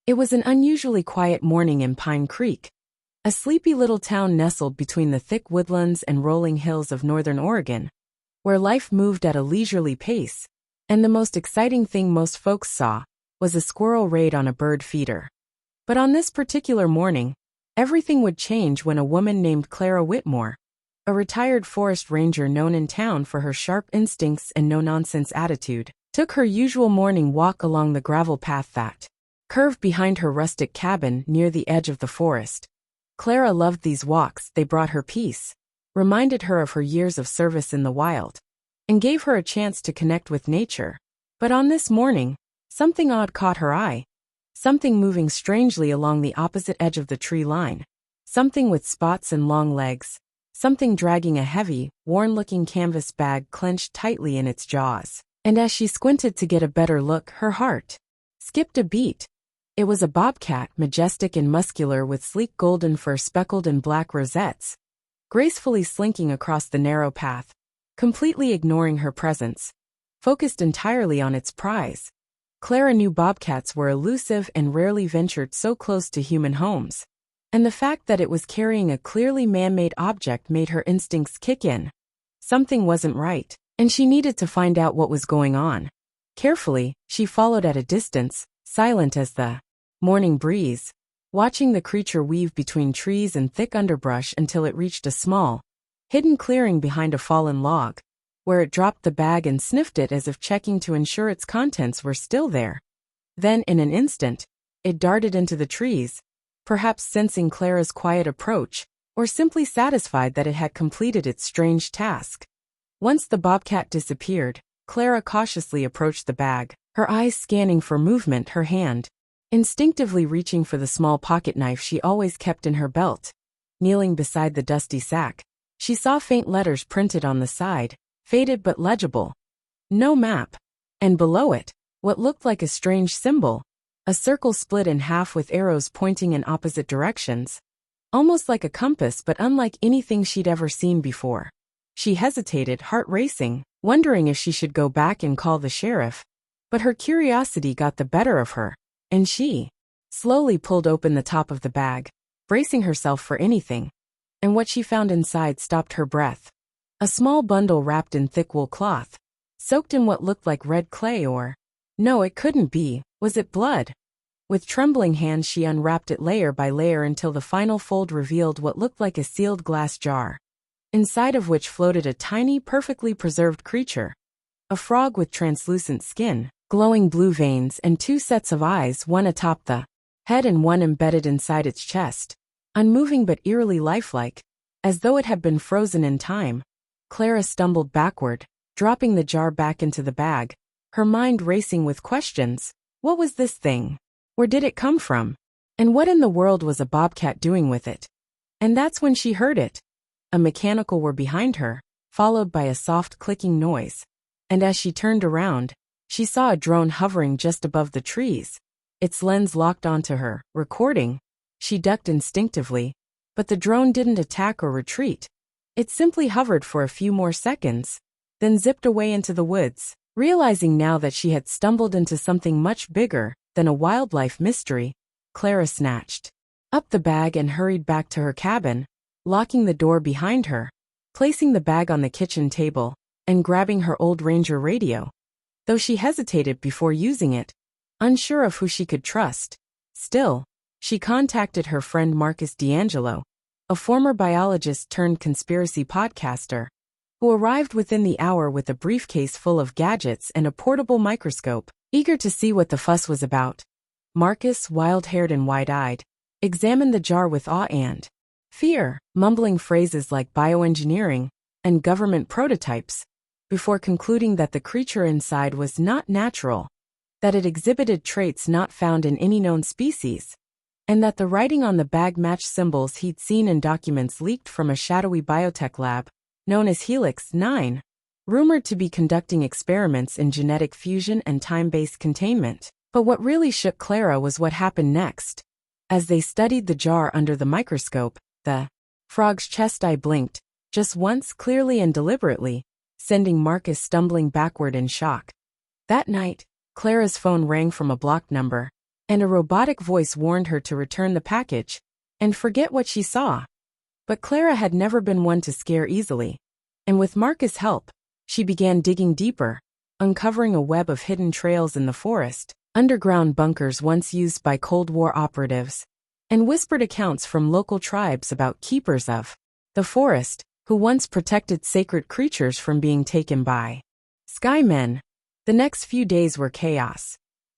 It was an unusually quiet morning in Pine Creek, a sleepy little town nestled between the thick woodlands and rolling hills of northern Oregon, where life moved at a leisurely pace, and the most exciting thing most folks saw was a squirrel raid on a bird feeder. But on this particular morning, everything would change when a woman named Clara Whitmore, a retired forest ranger known in town for her sharp instincts and no-nonsense attitude, took her usual morning walk along the gravel path that curved behind her rustic cabin near the edge of the forest. Clara loved these walks. They brought her peace, reminded her of her years of service in the wild, and gave her a chance to connect with nature. But on this morning, something odd caught her eye. Something moving strangely along the opposite edge of the tree line. Something with spots and long legs. Something dragging a heavy, worn-looking canvas bag clenched tightly in its jaws. And as she squinted to get a better look, her heart skipped a beat. It was a bobcat, majestic and muscular with sleek golden fur speckled in black rosettes, gracefully slinking across the narrow path, completely ignoring her presence, focused entirely on its prize. Clara knew bobcats were elusive and rarely ventured so close to human homes, and the fact that it was carrying a clearly man-made object made her instincts kick in. Something wasn't right, and she needed to find out what was going on. Carefully, she followed at a distance, silent as the morning breeze, watching the creature weave between trees and thick underbrush until it reached a small, hidden clearing behind a fallen log, where it dropped the bag and sniffed it as if checking to ensure its contents were still there. Then, in an instant, it darted into the trees, perhaps sensing Clara's quiet approach, or simply satisfied that it had completed its strange task. Once the bobcat disappeared, Clara cautiously approached the bag, her eyes scanning for movement, her hand instinctively reaching for the small pocket knife she always kept in her belt. Kneeling beside the dusty sack, she saw faint letters printed on the side, faded but legible. No map. And below it, what looked like a strange symbol, a circle split in half with arrows pointing in opposite directions. Almost like a compass but unlike anything she'd ever seen before. She hesitated, heart racing, wondering if she should go back and call the sheriff. But her curiosity got the better of her, and she slowly pulled open the top of the bag, bracing herself for anything. And what she found inside stopped her breath. A small bundle wrapped in thick wool cloth, soaked in what looked like red clay or... No, it couldn't be. Was it blood? With trembling hands she unwrapped it layer by layer until the final fold revealed what looked like a sealed glass jar, inside of which floated a tiny, perfectly preserved creature. A frog with translucent skin, glowing blue veins, and two sets of eyes, one atop the head and one embedded inside its chest. Unmoving but eerily lifelike, as though it had been frozen in time. Clara stumbled backward, dropping the jar back into the bag, her mind racing with questions. What was this thing? Where did it come from? And what in the world was a bobcat doing with it? And that's when she heard it. A mechanical whir behind her, followed by a soft clicking noise. And as she turned around, she saw a drone hovering just above the trees. Its lens locked onto her, recording. She ducked instinctively, but the drone didn't attack or retreat. It simply hovered for a few more seconds, then zipped away into the woods. Realizing now that she had stumbled into something much bigger than a wildlife mystery, Clara snatched up the bag and hurried back to her cabin, locking the door behind her, placing the bag on the kitchen table, and grabbing her old Ranger radio. Though she hesitated before using it, unsure of who she could trust, still, she contacted her friend Marcus D'Angelo, a former biologist turned conspiracy podcaster, who arrived within the hour with a briefcase full of gadgets and a portable microscope, eager to see what the fuss was about. Marcus, wild-haired and wide-eyed, examined the jar with awe and fear, mumbling phrases like bioengineering and government prototypes, before concluding that the creature inside was not natural, that it exhibited traits not found in any known species, and that the writing on the bag matched symbols he'd seen in documents leaked from a shadowy biotech lab known as Helix 9, rumored to be conducting experiments in genetic fusion and time-based containment. But what really shook Clara was what happened next. As they studied the jar under the microscope, the frog's chest eye blinked, just once, clearly and deliberately, sending Marcus stumbling backward in shock. That night, Clara's phone rang from a blocked number, and a robotic voice warned her to return the package and forget what she saw. But Clara had never been one to scare easily, and with Marcus' help, she began digging deeper, uncovering a web of hidden trails in the forest, underground bunkers once used by Cold War operatives, and whispered accounts from local tribes about keepers of the forest, who once protected sacred creatures from being taken by Skymen. The next few days were chaos.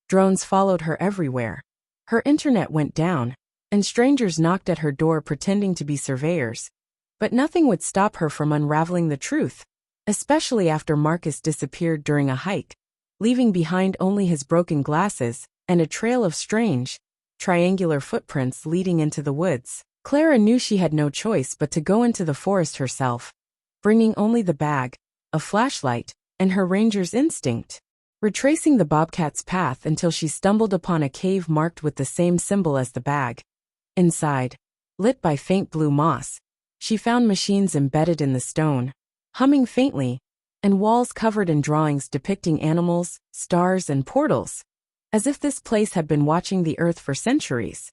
Drones followed her everywhere. Her internet went down, and strangers knocked at her door pretending to be surveyors. But nothing would stop her from unraveling the truth, especially after Marcus disappeared during a hike, leaving behind only his broken glasses and a trail of strange, triangular footprints leading into the woods. Clara knew she had no choice but to go into the forest herself, bringing only the bag, a flashlight, and her ranger's instinct. Retracing the Bobcat's path until she stumbled upon a cave marked with the same symbol as the bag. Inside, lit by faint blue moss, she found machines embedded in the stone, humming faintly, and walls covered in drawings depicting animals, stars, and portals, as if this place had been watching the earth for centuries.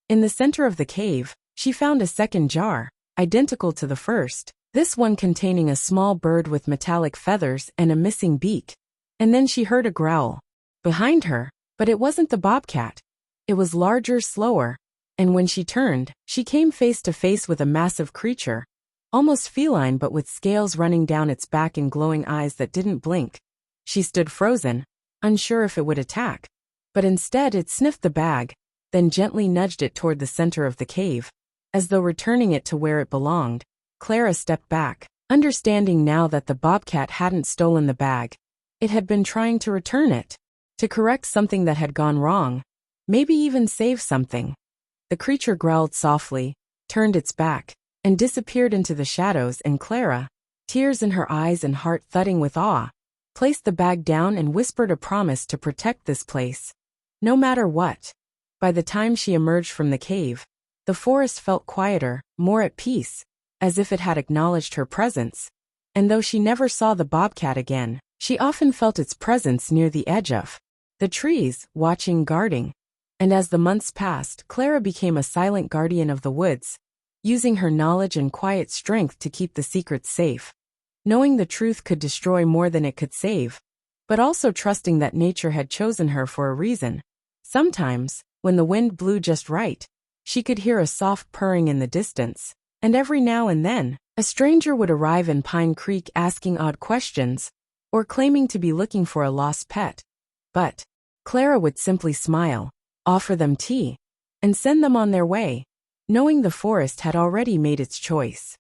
In the center of the cave, she found a second jar, identical to the first, this one containing a small bird with metallic feathers and a missing beak. And then she heard a growl behind her, but it wasn't the Bobcat. It was larger, slower, and when she turned, she came face to face with a massive creature, almost feline but with scales running down its back and glowing eyes that didn't blink. She stood frozen, unsure if it would attack, but instead it sniffed the bag, then gently nudged it toward the center of the cave, as though returning it to where it belonged. Clara stepped back, understanding now that the Bobcat hadn't stolen the bag. It had been trying to return it, to correct something that had gone wrong, maybe even save something. The creature growled softly, turned its back, and disappeared into the shadows, and Clara, tears in her eyes and heart thudding with awe, placed the bag down and whispered a promise to protect this place, no matter what. By the time she emerged from the cave, the forest felt quieter, more at peace, as if it had acknowledged her presence. And though she never saw the Bobcat again, she often felt its presence near the edge of the trees, watching, guarding. And as the months passed, Clara became a silent guardian of the woods, using her knowledge and quiet strength to keep the secrets safe. Knowing the truth could destroy more than it could save, but also trusting that nature had chosen her for a reason. Sometimes, when the wind blew just right, she could hear a soft purring in the distance, and every now and then, a stranger would arrive in Pine Creek asking odd questions, or claiming to be looking for a lost pet. But Clara would simply smile, offer them tea, and send them on their way, knowing the forest had already made its choice.